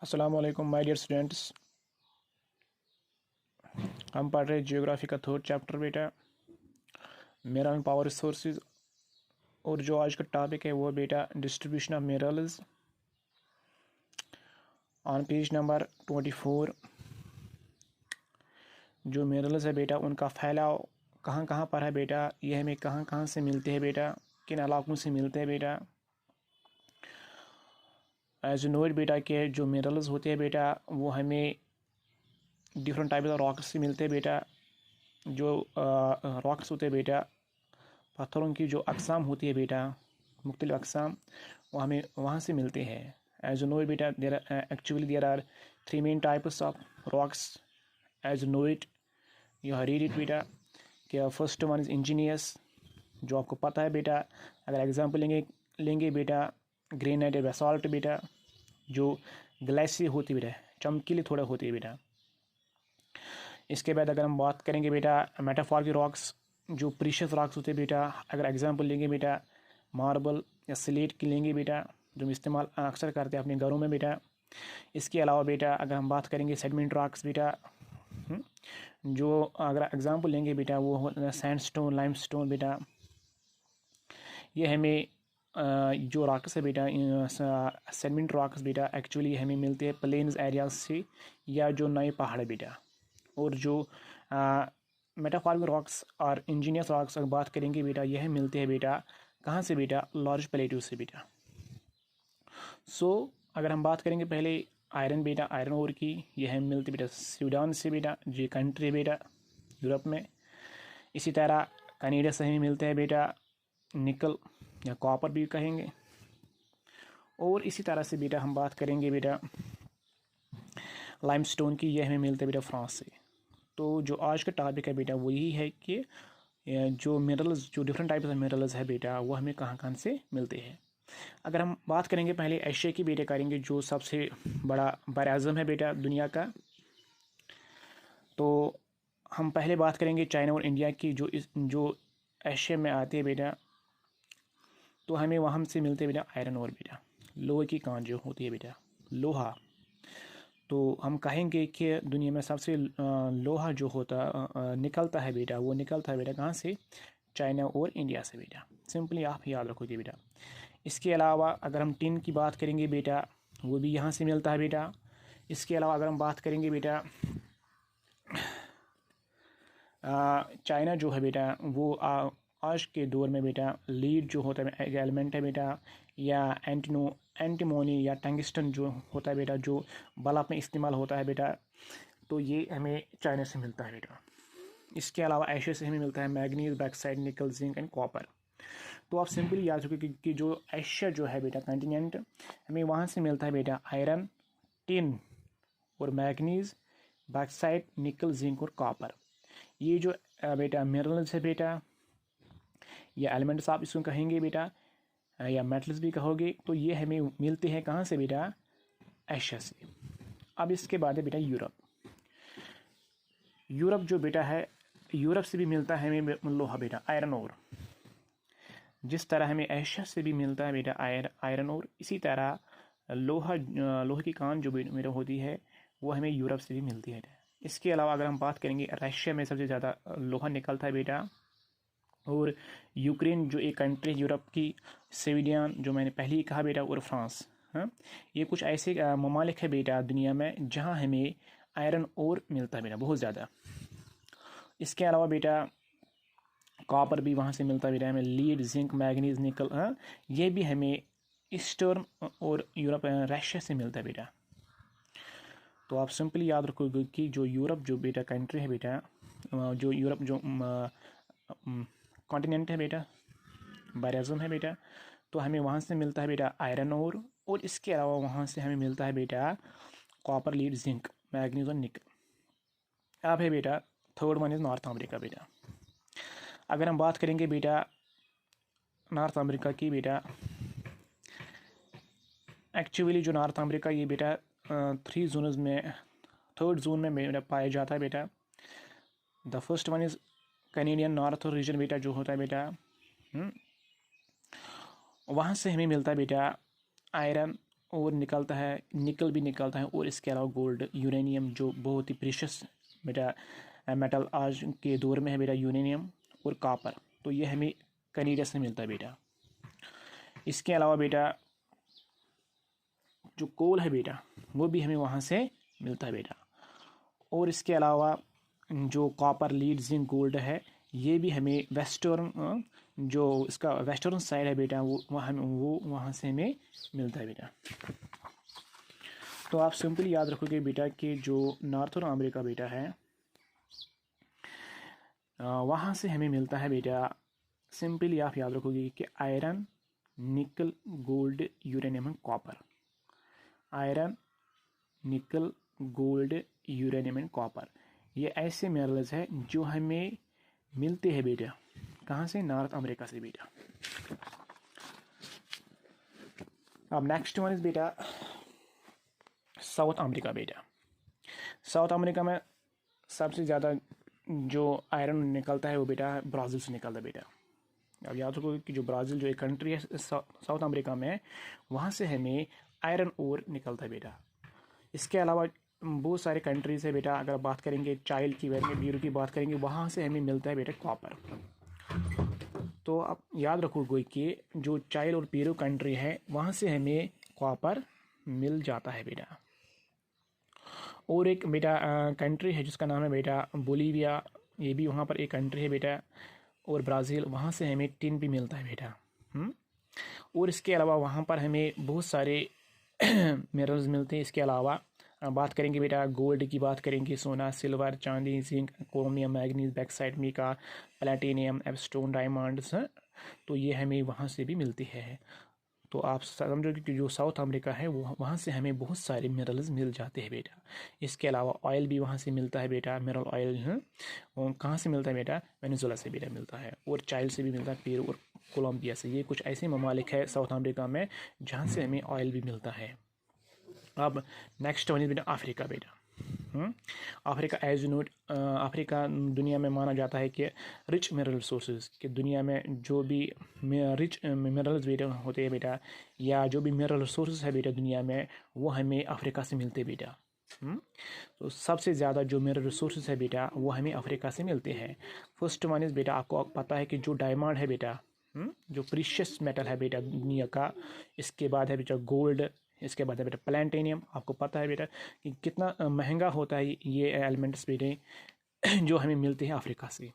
अस्सलाम वालेकुम my dear students. हम पढ़ रहे जियोग्राफी का थर्ड चैप्टर बेटा, मिनरल पावर रिसोर्सेज। और जो आज का टॉपिक है वो बेटा distribution of minerals on page number 24। जो मिनरल्स है बेटा उनका फैलाव कहाँ कहाँ पर है बेटा, ये हमें कहाँ कहाँ से मिलते हैं बेटा, किन इलाकों से मिलते हैं बेटा। एज नोट बेटा के जो मिनरल्स होते हैं बेटा वो हमें डिफरेंट टाइप ऑफ रॉक्स से मिलते हैं बेटा। जो रॉक्स होते हैं बेटा, पत्थरों की जो अकसाम होती है बेटा, मुख्तलिफ अकसाम, वो हमें वहाँ से मिलते हैं। एज नो बेटा there are three main types of rocks as know it. You read it बेटा। क्या फर्स्ट वन इज़ इंजीनियस, जो आपको पता है बेटा। अगर एग्जांपल लेंगे बेटा, ग्रेनाइट बेसाल्ट बेटा, जो ग्लेसी होती है बेटा, चमकीली थोड़ा होती है बेटा। इसके बाद अगर हम बात करेंगे बेटा मेटाफॉरिक रॉक्स, जो प्रीशियस रॉक्स होते हैं बेटा। अगर एग्जांपल लेंगे बेटा मार्बल या स्लेट की लेंगे बेटा, जो हम इस्तेमाल अक्सर करते हैं अपने घरों में बेटा। इसके अलावा बेटा अगर हम बात करेंगे सेडिमेंट रॉक्स बेटा, जो अगर एग्जांपल लेंगे बेटा वो सैंडस्टोन, लाइमस्टोन बेटा। ये हमें जो रॉक्स है बेटा, सेडिमेंट रॉक्स बेटा, एक्चुअली हमें मिलते हैं प्लेन्स एरियाज से या जो नए पहाड़ है बेटा। और जो मेटाफॉर्मिक रॉक्स और इंजीनियस रॉक्स अगर बात करेंगे बेटा, यह मिलते हैं बेटा कहाँ से बेटा, लार्ज प्लेट्यू से बेटा। अगर हम बात करेंगे पहले आयरन बेटा, आयरन ओर की, यह मिलती बेटा सूडान से बेटा, जो कंट्री बेटा यूरोप में। इसी तरह कनाडा से हमें मिलते हैं बेटा निकल या कॉपर भी कहेंगे। और इसी तरह से बेटा हम बात करेंगे बेटा लाइमस्टोन की, यह हमें मिलते हैं बेटा फ्रांस से। तो जो आज का टॉपिक है बेटा वो यही है कि जो मिनरल्स, जो डिफरेंट टाइप्स ऑफ मिनरल्स है बेटा, वो हमें कहाँ कहाँ से मिलते हैं। अगर हम बात करेंगे पहले एशिया की बेटा करेंगे, जो सबसे बड़ा बर आज़म है बेटा दुनिया का। तो हम पहले बात करेंगे चाइना और इंडिया की, जो एशिया में आते हैं बेटा। तो हमें वहाँ से मिलते हैं बेटा आयरन और बेटा, लोहे की कान जो होती है बेटा, लोहा। तो हम कहेंगे कि दुनिया में सबसे लोहा जो होता निकलता है बेटा, वो निकलता है बेटा कहाँ से, चाइना और इंडिया से बेटा। सिंपली आप याद रखोगे बेटा। इसके अलावा अगर हम टिन की बात करेंगे बेटा, वो भी यहाँ से मिलता है बेटा। इसके अलावा अगर हम बात करेंगे बेटा चाइना जो है बेटा, वो आज के दौर में बेटा लीड जो होता है एक एलिमेंट है बेटा, या एंटीमोनी या टंगस्टन जो होता है बेटा, जो बल्ब में इस्तेमाल होता है बेटा। तो ये हमें चाइना से मिलता है बेटा। इसके अलावा एशिया से हमें मिलता है मैग्नीज, बैक्साइड, निकल, जिंक एंड कॉपर। तो आप सिंपली याद रखोगे कि जो एशिया जो है बेटा कॉन्टिनेंट, हमें वहाँ से मिलता है बेटा आयरन, टिन और मैग्नीज, बैक्साइड, निकल, जिंक और कॉपर। ये जो बेटा मिनरल्स है बेटा, या एलिमेंट्स आप इसको कहेंगे बेटा, या मेटल्स भी कहोगे, तो ये हमें मिलते हैं कहाँ से बेटा, एशिया से। अब इसके बाद है बेटा यूरोप। यूरोप जो बेटा है, यूरोप से भी मिलता है हमें लोहा बेटा, आयरन ओर। जिस तरह हमें एशिया से भी मिलता है बेटा आयरन ओर, इसी तरह लोहे की कान जो बेटा होती है वो हमें यूरोप से भी मिलती है। इसके अलावा अगर हम बात करेंगे, रशिया में सबसे ज़्यादा लोहा निकलता है बेटा। और यूक्रेन जो एक कंट्री यूरोप की, स्वीडन जो मैंने पहले ही कहा बेटा, और फ्रांस। हाँ, ये कुछ ऐसे ममालिक है बेटा दुनिया में जहाँ हमें आयरन ओर मिलता है बेटा बहुत ज़्यादा। इसके अलावा बेटा कॉपर भी वहाँ से मिलता है बेटा हमें, लीड, जिंक, मैग्नीज, निकल। हाँ, ये भी हमें ईस्टर्न और यूरोप रशिया से मिलता है बेटा। तो आप सिंपली याद रखोगे कि जो यूरोप जो बेटा कंट्री है बेटा, जो यूरोप जो कॉन्टिनेंट है बेटा, बर-ए-आज़म है बेटा, तो हमें वहाँ से मिलता है बेटा आयरन और इसके अलावा वहाँ से हमें मिलता है बेटा कॉपर, लीड, जिंक, मैग्नीज और निकल। अब है बेटा third one is north America बेटा। अगर हम बात करेंगे बेटा नॉर्थ अमेरिका की बेटा, एक्चुअली जो नॉर्थ अमेरिका ये बेटा 3 जोन्स में, थर्ड जोन में बेटा पाया जाता है बेटा। The first one is Canadian north region बेटा, जो होता है बेटा वहाँ से हमें मिलता है बेटा आयरन और निकलता है, निकल भी निकलता है, और इसके अलावा गोल्ड, यूरेनियम जो बहुत ही प्रीशियस बेटा मेटल आज के दौर में है बेटा, यूरेनियम और कॉपर, तो ये हमें कनाडा से मिलता है बेटा। इसके अलावा बेटा जो कोल है बेटा वो भी हमें वहाँ से मिलता है बेटा। और इसके अलावा जो कॉपर, लीड, जिंक, गोल्ड है ये भी हमें वेस्टर्न, जो इसका वेस्टर्न साइड है बेटा वो वहाँ से हमें मिलता है बेटा। तो आप सिंपली याद रखोगे बेटा कि जो नॉर्थर्न अमेरिका बेटा है वहाँ से हमें मिलता है बेटा, सिंपली आप याद रखोगे कि आयरन, निकल, gold, uranium and copper. Iron, निकल, गोल्ड, यूरेनियम एंड कॉपर, ये ऐसे मिनरल्स हैं जो हमें मिलते हैं बेटा कहाँ से, नॉर्थ अमेरिका से बेटा। अब नेक्स्ट वन इज बेटा साउथ अमेरिका बेटा। साउथ अमेरिका में सबसे ज़्यादा जो आयरन निकलता है वो बेटा ब्राज़ील से निकलता है बेटा। अब याद रखो कि जो ब्राज़ील जो एक कंट्री है साउथ अमेरिका में, वहाँ से हमें आयरन ओर निकलता है बेटा। इसके अलावा बहुत सारे कंट्रीज़ है बेटा, अगर बात करेंगे चाइल्ड की बारे में, बीरू की बात करेंगे, वहाँ से हमें मिलता है बेटा कॉपर। तो अब याद रखोगे कि जो चाइल्ड और पेरू कंट्री है वहाँ से हमें कॉपर मिल जाता है बेटा। और एक बेटा कंट्री है जिसका नाम है बेटा बोलीविया, ये भी वहाँ पर एक कंट्री है बेटा, और ब्राज़ील, वहाँ से हमें टिन भी मिलता है बेटा। और इसके अलावा वहाँ पर हमें बहुत सारे मिनरल्स मिलते हैं। इसके अलावा बात करेंगे बेटा गोल्ड की, बात करेंगे सोना, सिल्वर, चांदी, zinc, chromium, manganese, bauxite, mica, platinum, asbestos, diamonds, तो ये हमें वहाँ से भी मिलती है। तो आप समझोगे कि जो साउथ अमेरिका है वो वहाँ से हमें बहुत सारे मिनरल्स मिल जाते हैं बेटा। इसके अलावा ऑयल भी वहाँ से मिलता है बेटा, मिनरल ऑयल और कहाँ से मिलता है बेटा, वेनेजुएला से बेटा मिलता है, और चाइल्ड से भी मिलता है, पेरू और कोलंबिया से। ये कुछ ऐसे ममालिक है साउथ अमेरिका में जहाँ से हमें ऑयल भी मिलता है। अब नेक्स्ट वन इज बेटा अफ्रीका बेटा। अफ्रीका एज नोट, अफ्रीका दुनिया में माना जाता है कि रिच मिनरल रिसोर्सेज, कि दुनिया में जो भी रिच मिनरल्स बेटा होते हैं बेटा, या जो भी मिनरल रिसोर्सेज है बेटा दुनिया में, वो हमें अफ्रीका से मिलते हैं बेटा। तो सबसे ज़्यादा जो मिनरल रिसोर्सेज है बेटा वो हमें अफ्रीका से मिलते हैं। फर्स्ट वन इज़ बेटा, आपको पता है कि जो डायमंड है बेटा, जो प्रीशियस मेटल है बेटा दुनिया का, इसके बाद है बेटा गोल्ड, इसके बाद है बेटा प्लैटिनियम। आपको पता है बेटा कि कितना महंगा होता है ये एलिमेंट्स बेटे जो हमें मिलते हैं अफ्रीका से।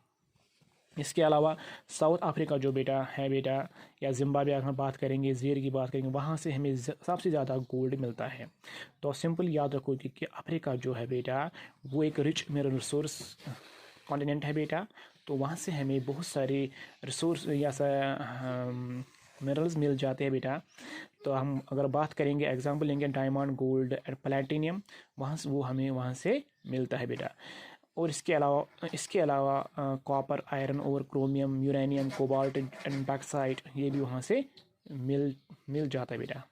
इसके अलावा साउथ अफ्रीका जो बेटा है बेटा, या जिम्बाब्वे अगर बात करेंगे, ज़ीर की बात करेंगे, वहाँ से हमें सबसे ज़्यादा गोल्ड मिलता है। तो सिंपल याद रखो कि अफ्रीका जो है बेटा वो एक रिच मिनरल रिसोर्स कॉन्टिनेंट है बेटा। तो वहाँ से हमें बहुत सारे रिसोर्स या मिनरल्स मिल जाते हैं बेटा। तो हम अगर बात करेंगे, एग्जांपल लेंगे डायमंड, गोल्ड एंड प्लैटिनियम, वहाँ से वो हमें वहाँ से मिलता है बेटा। और इसके अलावा कॉपर, आयरन और क्रोमियम, यूरेनियम, कोबाल्ट एंड बैक्साइट, ये भी वहाँ से मिल जाता है बेटा।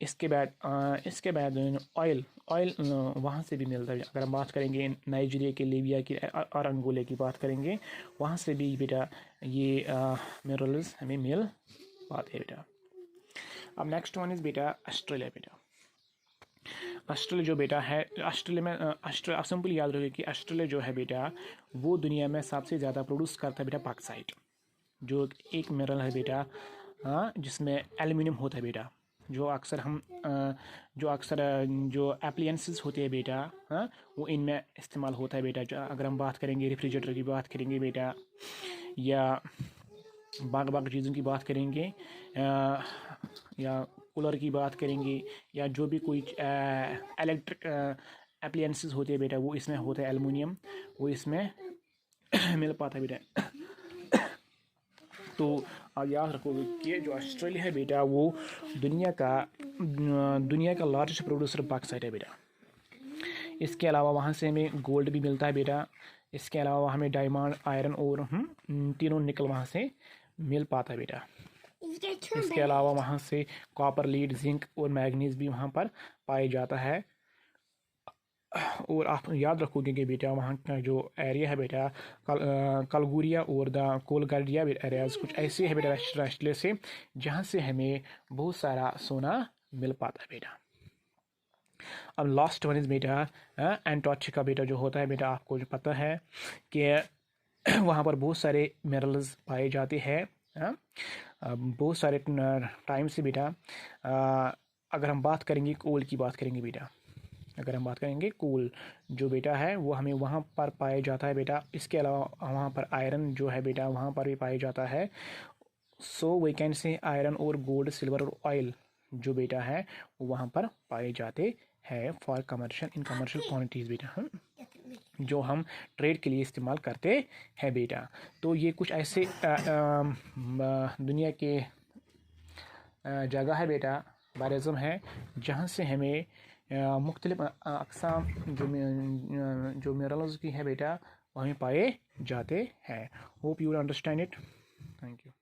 इसके बाद ऑयल वहाँ से भी मिलता है। अगर हम बात करेंगे नाइजीरिया के, लीबिया की और अंगोले की बात करेंगे, वहाँ से भी बेटा ये मिनरल्स हमें मिल पाते हैं बेटा। अब नेक्स्ट वन इज़ बेटा ऑस्ट्रेलिया बेटा। ऑस्ट्रेलिया जो बेटा है, ऑस्ट्रेलिया में आप सिंपल याद रखिए कि ऑस्ट्रेलिया जो है बेटा वो दुनिया में सबसे ज़्यादा प्रोड्यूस करता है बेटा बॉक्साइट, जो एक मिनरल है बेटा जिसमें एल्युमिनियम होता है बेटा, जो अक्सर जो एप्लियंसेस होते हैं बेटा वो इनमें इस्तेमाल होता है बेटा। अगर हम बात करेंगे रेफ्रिजरेटर की बात करेंगे बेटा, या बाकी चीज़ों की बात करेंगे, या कूलर की बात करेंगे, या जो भी कोई इलेक्ट्रिक एप्लियंसेस होते हैं बेटा वो इसमें होता है एल्युमिनियम, वो इसमें मिल पाता है बेटा। तो आप याद रखोगे कि जो ऑस्ट्रेलिया है बेटा वो दुनिया का लार्जेस्ट प्रोड्यूसर बॉक्साइट है बेटा। इसके अलावा वहाँ से हमें गोल्ड भी मिलता है बेटा। इसके अलावा हमें डायमंड, आयरन और तीनों निकल वहाँ से मिल पाता है बेटा। इसके अलावा वहाँ से कॉपर, लीड, जिंक और मैग्नीज भी वहाँ पर पाया जाता है। और आप याद रखोगे कि बेटा वहाँ का जो एरिया है बेटा कलगुरिया और द कोलगार्डिया एरियाज कुछ ऐसे है बेटा ऑस्ट्रेलिया से, जहाँ से हमें बहुत सारा सोना मिल पाता है बेटा। अब लास्ट वन इज़ बेटा एंटार्क्टिका बेटा जो होता है बेटा, आपको जो पता है कि वहाँ पर बहुत सारे मिनरल्स पाए जाते हैं। बहुत सारे टाइम से बेटा अगर हम बात करेंगे कोल की बात करेंगे बेटा, अगर हम बात करेंगे कोल जो बेटा है वो हमें वहाँ पर पाया जाता है बेटा। इसके अलावा वहाँ पर आयरन जो है बेटा वहाँ पर भी पाया जाता है। So we can say iron और गोल्ड सिल्वर और ऑयल जो बेटा है वो वहाँ पर पाए जाते हैं for commercial in commercial quantities बेटा, जो हम ट्रेड के लिए इस्तेमाल करते हैं बेटा। तो ये कुछ ऐसे दुनिया के जगह है बेटा, बारिज़म है, जहाँ से हमें मुख्तलिफ अक़साम जो मिनरल्स की है बेटा वो हमें पाए जाते हैं। Hope you understand it. Thank you.